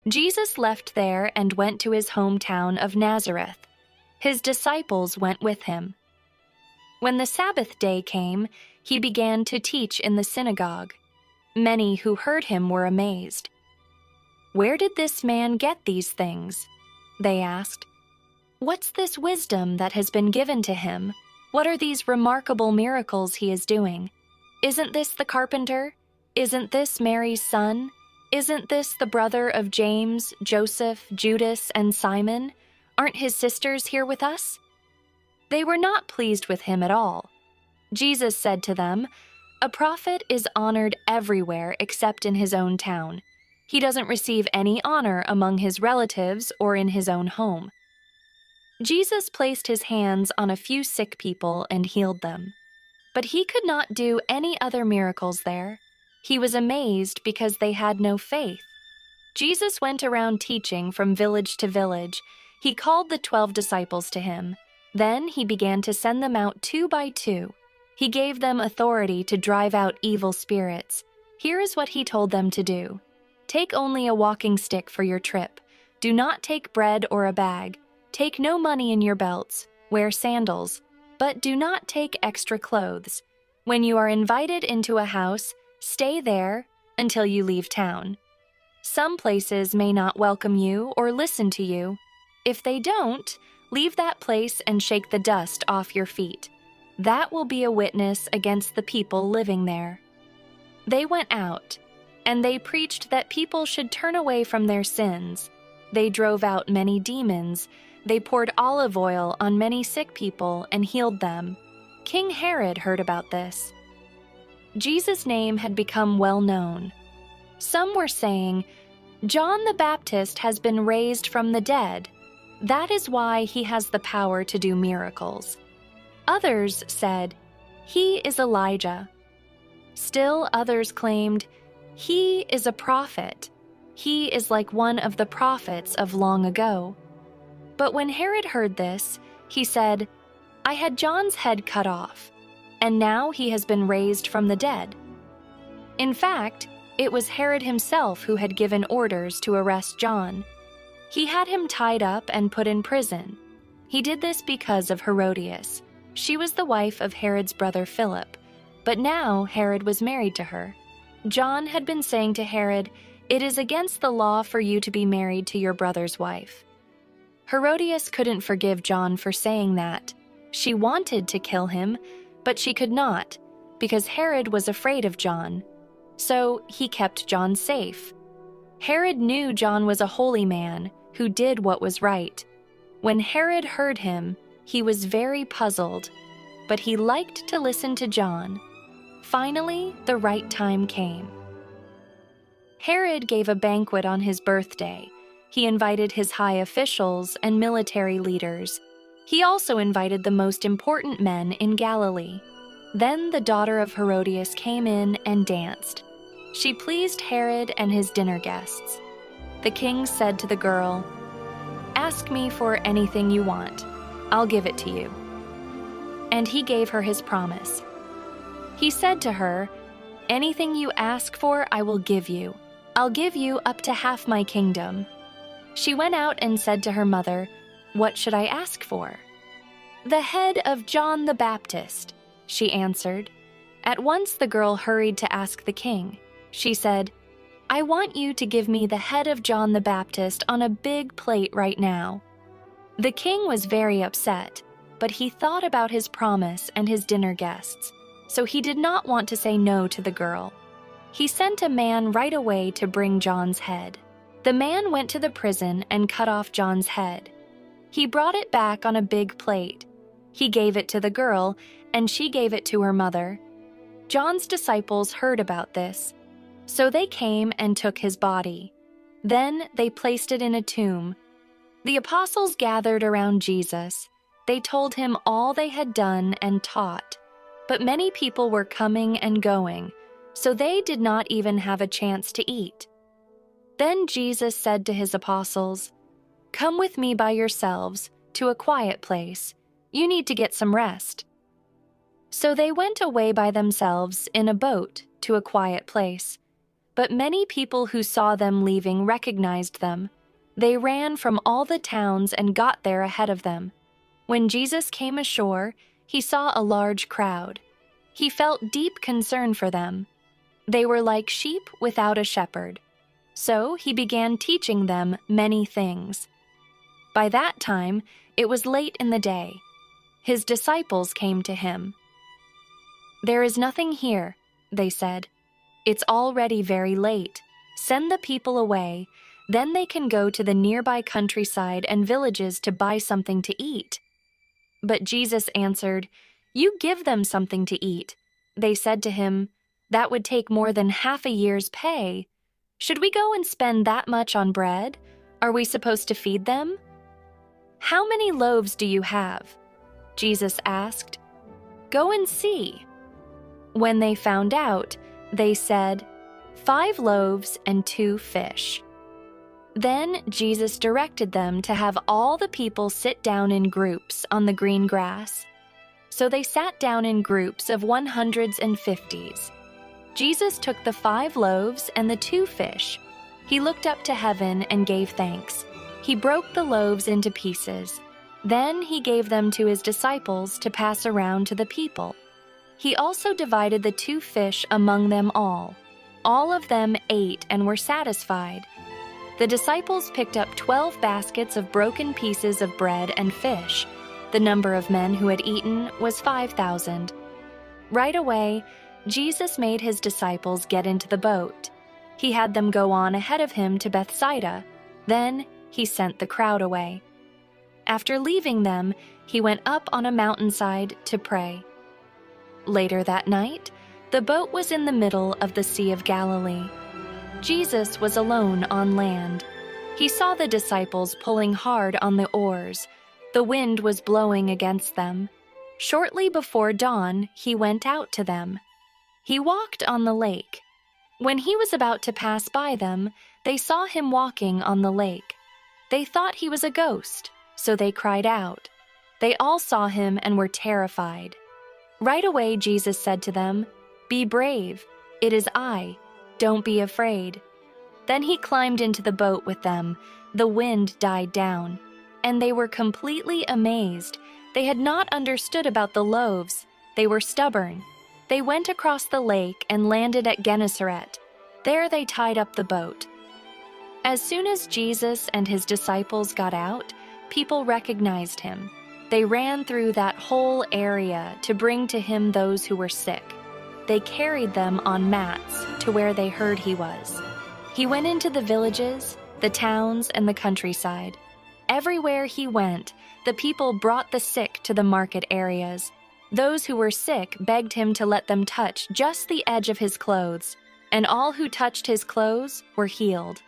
Jesus left there and went to his hometown of Nazareth. His disciples went with him. When the Sabbath day came, he began to teach in the synagogue. Many who heard him were amazed. "Where did this man get these things?" they asked. "What's this wisdom that has been given to him? What are these remarkable miracles he is doing? Isn't this the carpenter? Isn't this Mary's son? Isn't this the brother of James, Joseph, Judas, and Simon? Aren't his sisters here with us?" They were not pleased with him at all. Jesus said to them, "A prophet is honored everywhere except in his own town. He doesn't receive any honor among his relatives or in his own home." Jesus placed his hands on a few sick people and healed them. But he could not do any other miracles there. He was amazed because they had no faith. Jesus went around teaching from village to village. He called the 12 disciples to him. Then he began to send them out 2 by 2. He gave them authority to drive out evil spirits. Here is what he told them to do. "Take only a walking stick for your trip. Do not take bread or a bag. Take no money in your belts. Wear sandals. But do not take extra clothes. When you are invited into a house, stay there until you leave town. Some places may not welcome you or listen to you. If they don't, leave that place and shake the dust off your feet. That will be a witness against the people living there." They went out, and they preached that people should turn away from their sins. They drove out many demons. They poured olive oil on many sick people and healed them. King Herod heard about this. Jesus' name had become well known. Some were saying, "John the Baptist has been raised from the dead. That is why he has the power to do miracles." Others said, "He is Elijah." Still others claimed, "He is a prophet. He is like one of the prophets of long ago." But when Herod heard this, he said, "I had John's head cut off, and now he has been raised from the dead." In fact, it was Herod himself who had given orders to arrest John. He had him tied up and put in prison. He did this because of Herodias. She was the wife of Herod's brother Philip, but now Herod was married to her. John had been saying to Herod, "It is against the law for you to be married to your brother's wife." Herodias couldn't forgive John for saying that. She wanted to kill him, but she could not, because Herod was afraid of John. So he kept John safe. Herod knew John was a holy man who did what was right. When Herod heard him, he was very puzzled, but he liked to listen to John. Finally, the right time came. Herod gave a banquet on his birthday. He invited his high officials and military leaders. He also invited the most important men in Galilee. Then the daughter of Herodias came in and danced. She pleased Herod and his dinner guests. The king said to the girl, "Ask me for anything you want. I'll give it to you." And he gave her his promise. He said to her, "Anything you ask for, I will give you. I'll give you up to half my kingdom." She went out and said to her mother, "What should I ask for?" "The head of John the Baptist," she answered. At once the girl hurried to ask the king. She said, "I want you to give me the head of John the Baptist on a big plate right now." The king was very upset, but he thought about his promise and his dinner guests, so he did not want to say no to the girl. He sent a man right away to bring John's head. The man went to the prison and cut off John's head. He brought it back on a big plate. He gave it to the girl, and she gave it to her mother. John's disciples heard about this, so they came and took his body. Then they placed it in a tomb. The apostles gathered around Jesus. They told him all they had done and taught. But many people were coming and going, so they did not even have a chance to eat. Then Jesus said to his apostles, "Come with me by yourselves to a quiet place. You need to get some rest." So they went away by themselves in a boat to a quiet place. But many people who saw them leaving recognized them. They ran from all the towns and got there ahead of them. When Jesus came ashore, he saw a large crowd. He felt deep concern for them. They were like sheep without a shepherd. So he began teaching them many things. By that time, it was late in the day. His disciples came to him. "There is nothing here," they said. "It's already very late. Send the people away. Then they can go to the nearby countryside and villages to buy something to eat." But Jesus answered, "You give them something to eat." They said to him, "That would take more than half a year's pay. Should we go and spend that much on bread? Are we supposed to feed them?" "How many loaves do you have?" Jesus asked. "Go and see." When they found out, they said, 5 loaves and 2 fish. Then Jesus directed them to have all the people sit down in groups on the green grass. So they sat down in groups of 100s and 50s. Jesus took the 5 loaves and the 2 fish. He looked up to heaven and gave thanks. He broke the loaves into pieces. Then he gave them to his disciples to pass around to the people. He also divided the 2 fish among them all. All of them ate and were satisfied. The disciples picked up 12 baskets of broken pieces of bread and fish. The number of men who had eaten was 5,000. Right away, Jesus made his disciples get into the boat. He had them go on ahead of him to Bethsaida. Then he sent the crowd away. After leaving them, he went up on a mountainside to pray. Later that night, the boat was in the middle of the Sea of Galilee. Jesus was alone on land. He saw the disciples pulling hard on the oars. The wind was blowing against them. Shortly before dawn, he went out to them. He walked on the lake. When he was about to pass by them, they saw him walking on the lake. They thought he was a ghost, so they cried out. They all saw him and were terrified. Right away, Jesus said to them, "Be brave. It is I. Don't be afraid." Then he climbed into the boat with them. The wind died down, and they were completely amazed. They had not understood about the loaves. They were stubborn. They went across the lake and landed at Gennesaret. There they tied up the boat. As soon as Jesus and his disciples got out, people recognized him. They ran through that whole area to bring to him those who were sick. They carried them on mats to where they heard he was. He went into the villages, the towns, and the countryside. Everywhere he went, the people brought the sick to the market areas. Those who were sick begged him to let them touch just the edge of his clothes, and all who touched his clothes were healed.